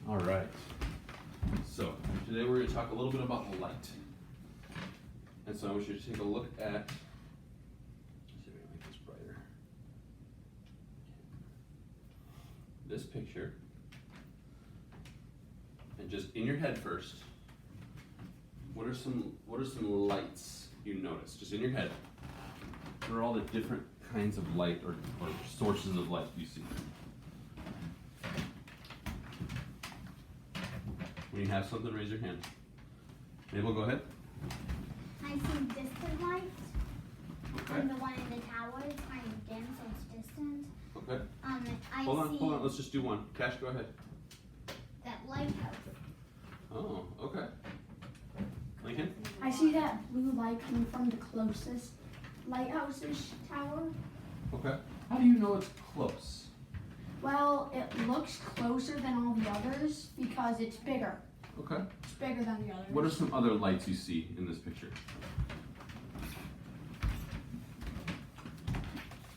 All right. So today we're going to talk a little bit about the light. And so I want you to take a look at, let's see if I can make this brighter. This picture. And just in your head first, what are some lights you notice? Just in your head. What are all the different kinds of light or sources of light you see? When you have something, raise your hand. Mabel, go ahead. I see distant lights. Okay. And the one in the tower is kind of dim, so it's distant. Okay. Hold on. Let's just do one. Cash, go ahead. That lighthouse. Oh, okay. Lincoln? I see that blue light coming from the closest lighthouse-ish tower. Okay. How do you know it's close? Well, it looks closer than all the others because it's bigger. Okay. It's bigger than the others. What are some other lights you see in this picture?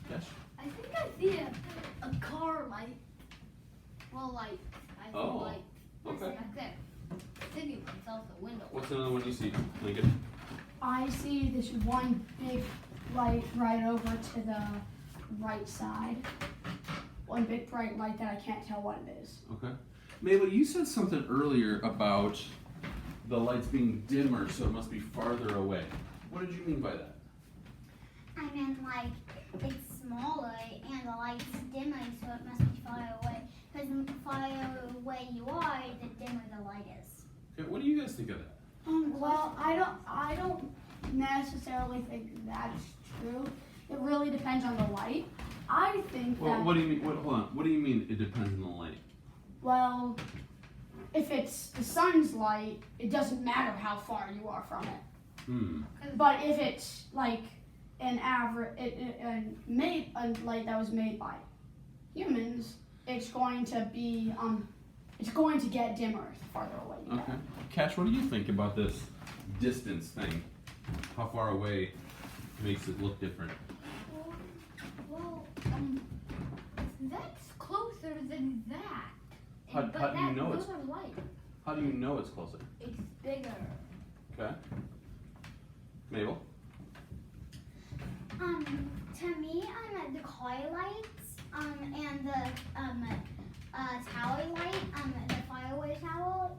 Yes? I think I see a car light. Well, like, I see Oh, like, okay. back there. Sitting myself the window. What's another one you see, Lincoln? I see this one big light right over to the right side. One big bright light that I can't tell what it is. Okay. Mabel, you said something earlier about the lights being dimmer, so it must be farther away. What did you mean by that? I meant like it's smaller and the light's dimmer, so it must be far away. Because the farther away you are, the dimmer the light is. Okay, what do you guys think of that? Well, I don't necessarily think that's true. It really depends on the light. I think Well, that. what do you mean? Hold on. What do you mean? It depends on the light. Well, if it's the sun's light, it doesn't matter how far you are from it. But if it's like an average, a light that was made by humans, it's going to be it's going to get dimmer the farther away you go. Okay. Cash, what do you think about this distance thing? How far away makes it look different? Well, that's closer than that. How But do you know those it's- are light. How do you know it's closer? It's bigger. Okay. Mabel? To me, the car lights, and the tower light, the fireworks tower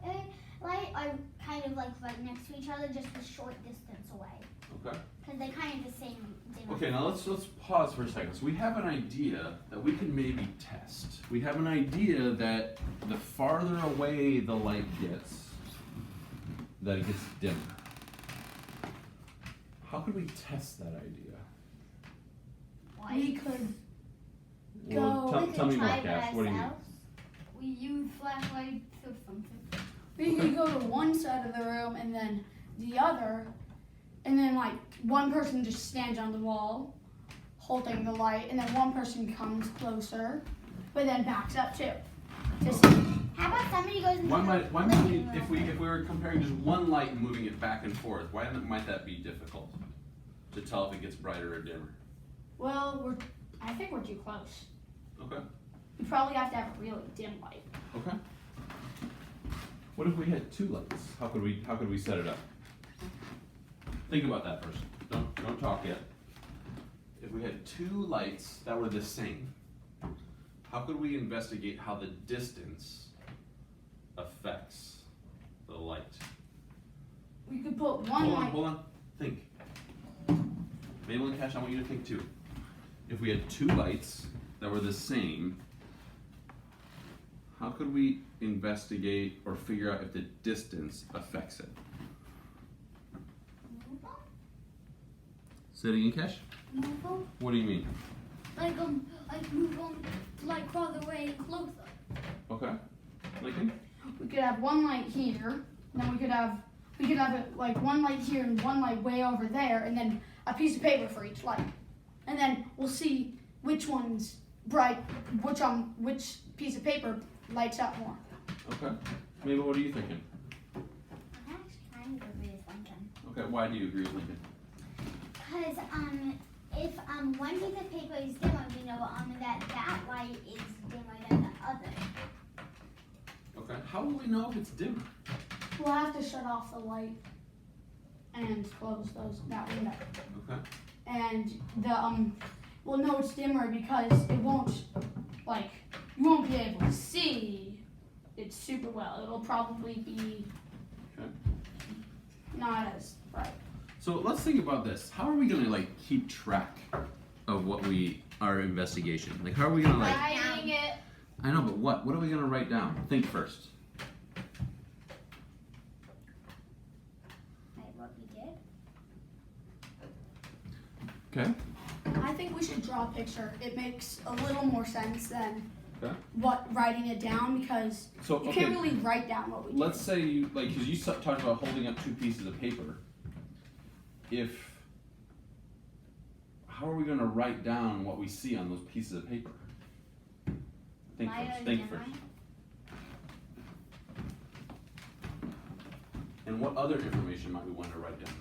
light are kind of like right next to each other, just a short distance away. Okay. Because they're kind of the same. Okay, now let's pause for a second. So we have an idea that we can maybe test. We have an idea that the farther away the light gets, that it gets dimmer. How could we test that idea? We could Well, Go. tell me more, Cash. What do you mean? We use flashlights or something. we could go to one side of the room and then the other, and then like one person just stands on the wall holding the light, and then one person comes closer, but then backs up too. To see. How about somebody goes in Why the might we, living if room? we were comparing just one light and moving it back and forth, why might that be difficult to tell if it gets brighter or dimmer? Well, I think we're too close. Okay. We probably have to have a really dim light. Okay. What if we had two lights? How could we set it up? Think about that first. Don't talk yet. If we had two lights that were the same, how could we investigate how the distance affects the light? We could put one light. Hold on. Think. Mabel and Cash, I want you to think too. If we had two lights that were the same, how could we investigate or figure out if the distance affects it? Say it again, Cash. Move on. What do you mean? Like move on, like farther away and closer. Okay. Lincoln? We could have one light here, and then we could have it like one light here and one light way over there, and then a piece of paper for each light, and then we'll see which one's bright, which piece of paper lights up more. Okay. Mabel, what are you thinking? I'm actually kind of agree with Lincoln. Okay, why do you agree with Lincoln? Because if one piece of paper is dimmer, we know that light is dimmer than the other. Okay. How will we know if it's dimmer? We'll have to shut off the light and close that window. Okay. And we'll know it's dimmer because it won't, like, you won't be able to see it super well. It'll probably be not as bright. So let's think about this. How are we gonna like keep track of our investigation? Like, how are we gonna like? Writing it. I know, but what? What are we gonna write down? Think first. Like what we did. Okay. I think we should draw a picture. It makes a little more sense than Okay. writing it down because So you okay. can't really write down what we do. Let's say you like, because you talked about holding up two pieces of paper. How are we gonna write down what we see on those pieces of paper? Think first. Think first. And what other information might we want to write down?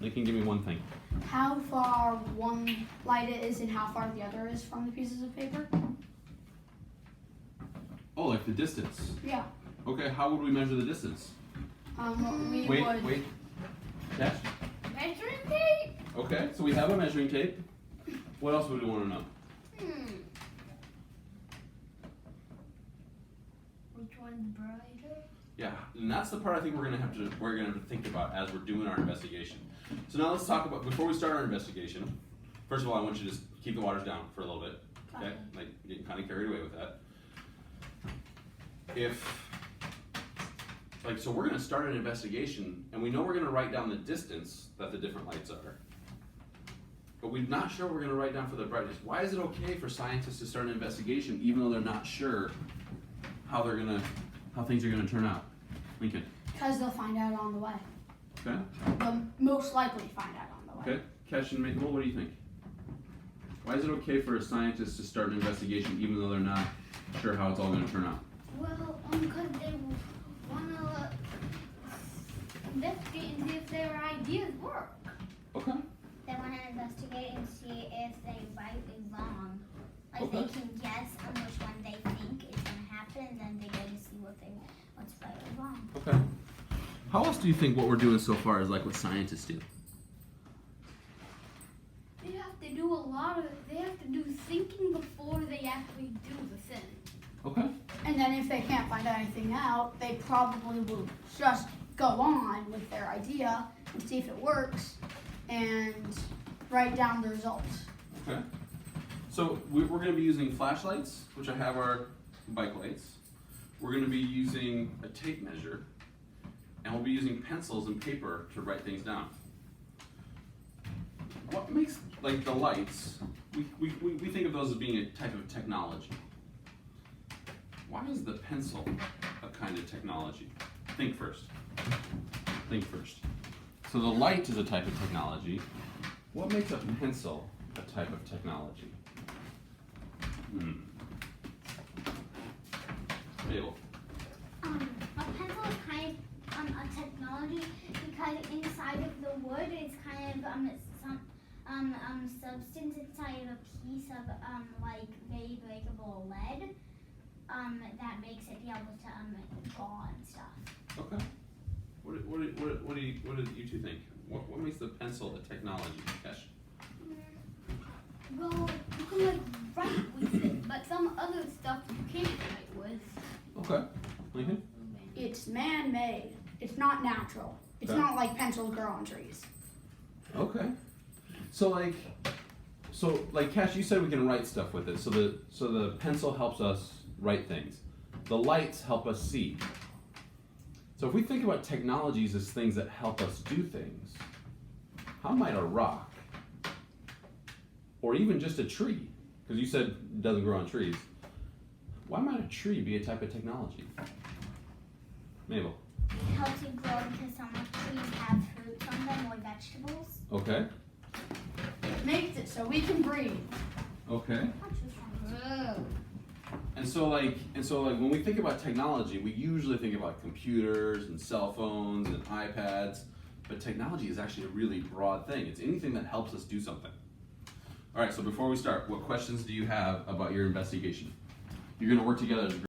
You can give me one thing. How far one light is and how far the other is from the pieces of paper? Oh, like the distance. Yeah. Okay, how would we measure the distance? We Wait. Cash? Measuring tape. Okay, so we have a measuring tape. What else would we want to know? Which one's brighter? Yeah, and that's the part I think we're gonna have to think about as we're doing our investigation. So now let's talk about, before we start our investigation, first of all, I want you to just keep the waters down for a little bit. Okay? Like, getting kind of carried away with that. So we're gonna start an investigation, and we know we're gonna write down the distance that the different lights are. But we're not sure we're gonna write down for the brightness. Why is it okay for scientists to start an investigation even though they're not sure how things are gonna turn out? Lincoln. Because they'll find out on the way. Okay. They'll most likely find out on the way. Okay. Kesh and Maple, what do you think? Why is it okay for a scientist to start an investigation even though they're not sure how it's all gonna turn out? Well, because they wanna investigate and see if their ideas work. Okay. They want to investigate and see if they right or wrong. Like Okay. they can guess on which one they think is gonna happen, and then they get to see what's right or wrong. Okay. How else do you think what we're doing so far is like what scientists do? They have to do they have to do thinking before they actually do the thing. Okay. And then if they can't find anything out, they probably will just go on with their idea and see if it works and write down the results. Okay. So we're going to be using flashlights, which I have our bike lights. We're going to be using a tape measure, and we'll be using pencils and paper to write things down. What makes like the lights? We think of those as being a type of technology. Why is the pencil a kind of technology? Think first. Think first. So the light is a type of technology. What makes a pencil a type of technology? Mabel. A pencil is kind of a technology because inside of the wood it's kind of some substance inside of a piece of like very breakable lead that makes it be able to draw and stuff. Okay. What do you two think? What makes the pencil a technology, Kesh? Well, you can like write with it, but some other stuff you can't write with. Okay. Lincoln? It's man-made. It's not natural. It's Okay. not like pencils grow on trees. Okay. So Cash, you said we can write stuff with it. So the pencil helps us write things. The lights help us see. So if we think about technologies as things that help us do things, how might a rock, or even just a tree, because you said it doesn't grow on trees, why might a tree be a type of technology? Mabel. It helps you grow because some trees have fruits on them or vegetables. Okay. It makes it so we can breathe. Okay. That's just wrong. Oh. And And so like when we think about technology, we usually think about computers and cell phones and iPads, but technology is actually a really broad thing. It's anything that helps us do something. All right, so before we start, what questions do you have about your investigation? You're going to work together as a group.